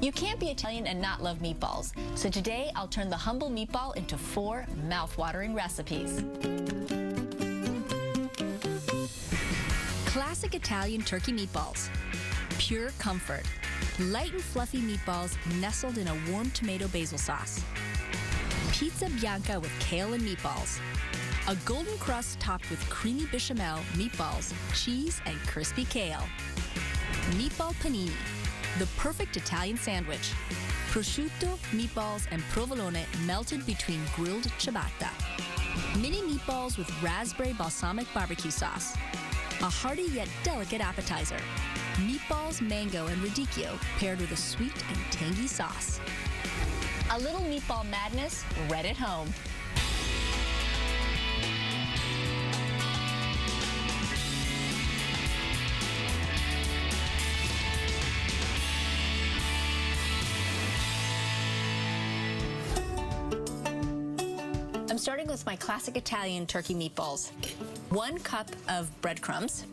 You can't be Italian and not love meatballs, so today I'll turn the humble meatball into 4 mouth-watering recipes. Classic Italian turkey meatballs. Pure comfort. Light and fluffy meatballs nestled in a warm tomato basil sauce. Pizza bianca with kale and meatballs. A golden crust topped with creamy bechamel, meatballs, cheese, and crispy kale. Meatball panini. The perfect Italian sandwich. Prosciutto, meatballs, and provolone melted between grilled ciabatta. Mini meatballs with raspberry balsamic barbecue sauce. A hearty yet delicate appetizer. Meatballs, mango, and radicchio paired with a sweet and tangy sauce. A little meatball madness right at home. I'm starting with my classic Italian turkey meatballs. 1 cup of breadcrumbs.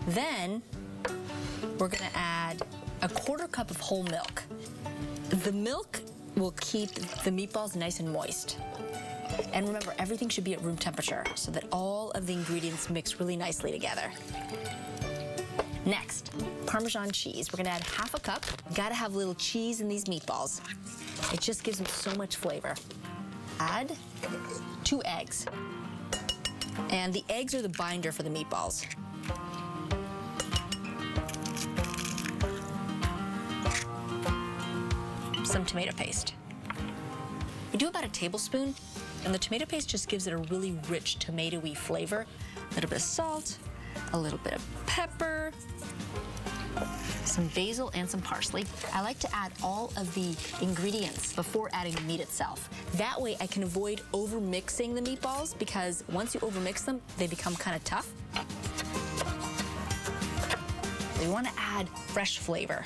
Then we're gonna add a 1/4 cup of whole milk. The milk will keep the meatballs nice and moist. And remember, everything should be at room temperature so that all of the ingredients mix really nicely together. Next, Parmesan cheese. We're gonna add 1/2 cup. Gotta have a little cheese in these meatballs. It just gives them so much flavor. Add 2 eggs. And the eggs are the binder for the meatballs. Some tomato paste. We do about a tablespoon, and the tomato paste just gives it a really rich tomatoey flavor. A little bit of salt, a little bit of pepper, some basil, and some parsley. I like to add all of the ingredients before adding the meat itself. That way I can avoid over-mixing the meatballs, because once you over-mix them, they become kind of tough. We want to add fresh flavor.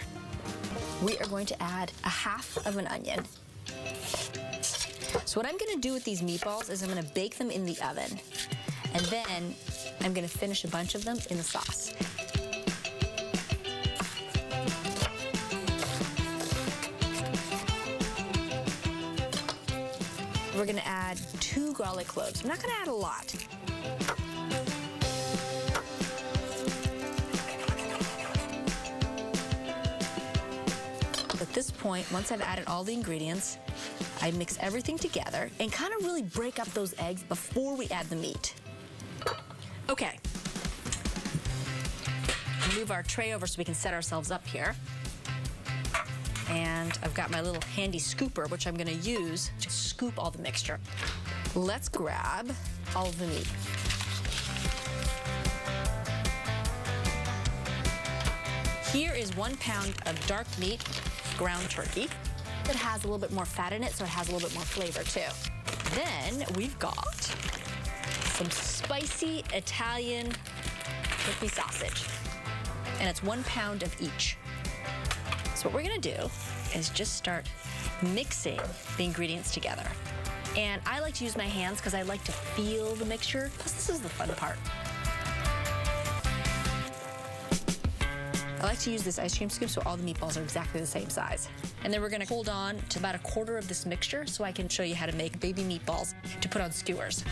We are going to add 1/2 of an onion. So what I'm going to do with these meatballs is I'm going to bake them in the oven. And then I'm going to finish a bunch of them in the sauce. We're gonna add 2 garlic cloves. I'm not gonna add a lot. At this point, once I've added all the ingredients, I mix everything together and kind of really break up those eggs before we add the meat. Okay. Move our tray over so we can set ourselves up here. And I've got my little handy scooper, which I'm gonna use to scoop all the mixture. Let's grab all of the meat. Here is 1 pound of dark meat, ground turkey. It has a little bit more fat in it, so it has a little bit more flavor too. Then we've got some spicy Italian turkey sausage. And it's 1 pound of each. So what we're gonna do is just start mixing the ingredients together. And I like to use my hands because I like to feel the mixture, because this is the fun part. I like to use this ice cream scoop so all the meatballs are exactly the same size. And then we're gonna hold on to about 1/4 of this mixture so I can show you how to make baby meatballs to put on skewers.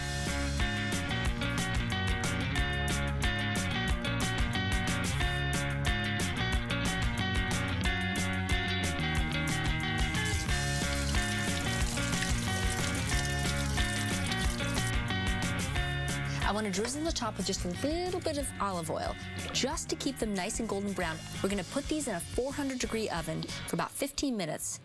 I want to drizzle the top with just a little bit of olive oil, just to keep them nice and golden brown. We're going to put these in a 400-degree oven for about 15 minutes.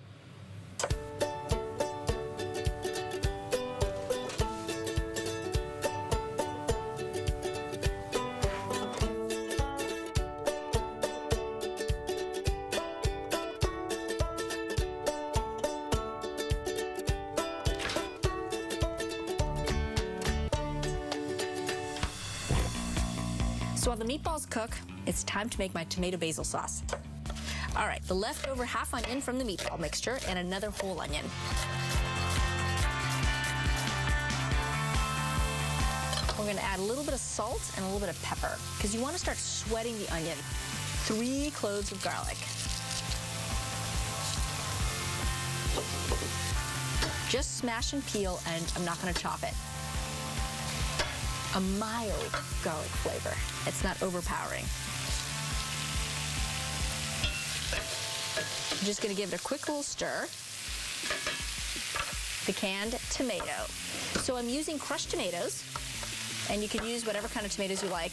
So while the meatballs cook, it's time to make my tomato basil sauce. All right, the leftover 1/2 onion from the meatball mixture and another whole onion. We're gonna add a little bit of salt and a little bit of pepper, because you wanna start sweating the onion. 3 cloves of garlic. Just smash and peel, and I'm not going to chop it. A mild garlic flavor. It's not overpowering. I'm just going to give it a quick little stir. The canned tomato. So I'm using crushed tomatoes, and you can use whatever kind of tomatoes you like.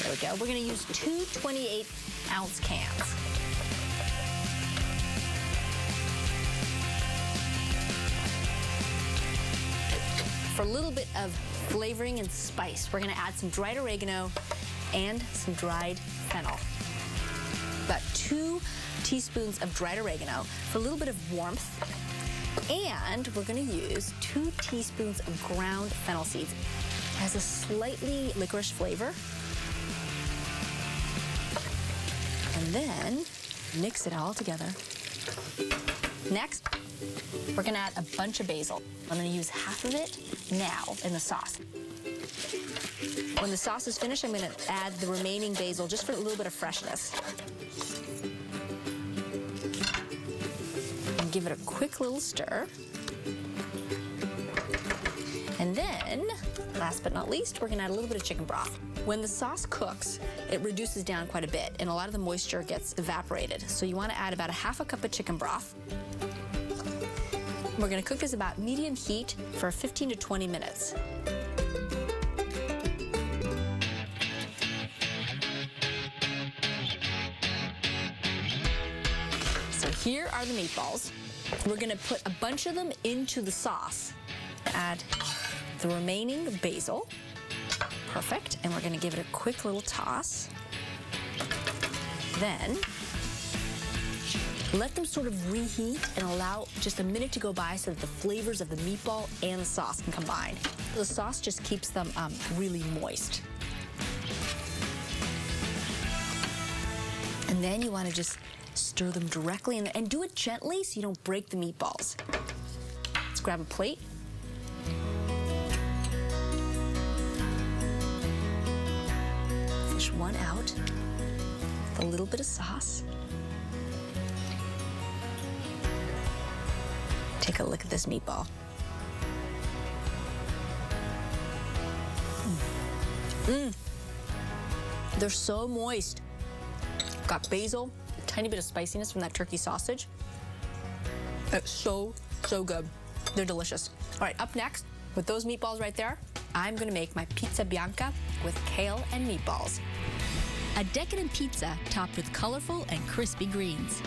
There we go. We're going to use 2 28-ounce cans. For a little bit of flavoring and spice, we're going to add some dried oregano and some dried fennel. About 2 teaspoons of dried oregano for a little bit of warmth. And we're going to use 2 teaspoons of ground fennel seeds. It has a slightly licorice flavor. And then mix it all together. Next, we're going to add a bunch of basil. I'm going to use half of it now in the sauce. When the sauce is finished, I'm going to add the remaining basil just for a little bit of freshness. And give it a quick little stir. And then, last but not least, we're going to add a little bit of chicken broth. When the sauce cooks, it reduces down quite a bit, and a lot of the moisture gets evaporated. So you want to add about a half a cup of chicken broth. We're going to cook this about medium heat for 15 to 20 minutes. So here are the meatballs. We're going to put a bunch of them into the sauce. Add the remaining basil. Perfect. And we're going to give it a quick little toss. Then let them sort of reheat and allow just a minute to go by so that the flavors of the meatball and the sauce can combine. The sauce just keeps them really moist. And then you want to just stir them directly in there, and do it gently so you don't break the meatballs. Let's grab a plate. Fish one out with a little bit of sauce. Take a look at this meatball. They're so moist. Got basil, a tiny bit of spiciness from that turkey sausage. It's so, so good. They're delicious. All right, up next, with those meatballs right there, I'm gonna make my pizza bianca with kale and meatballs. A decadent pizza topped with colorful and crispy greens.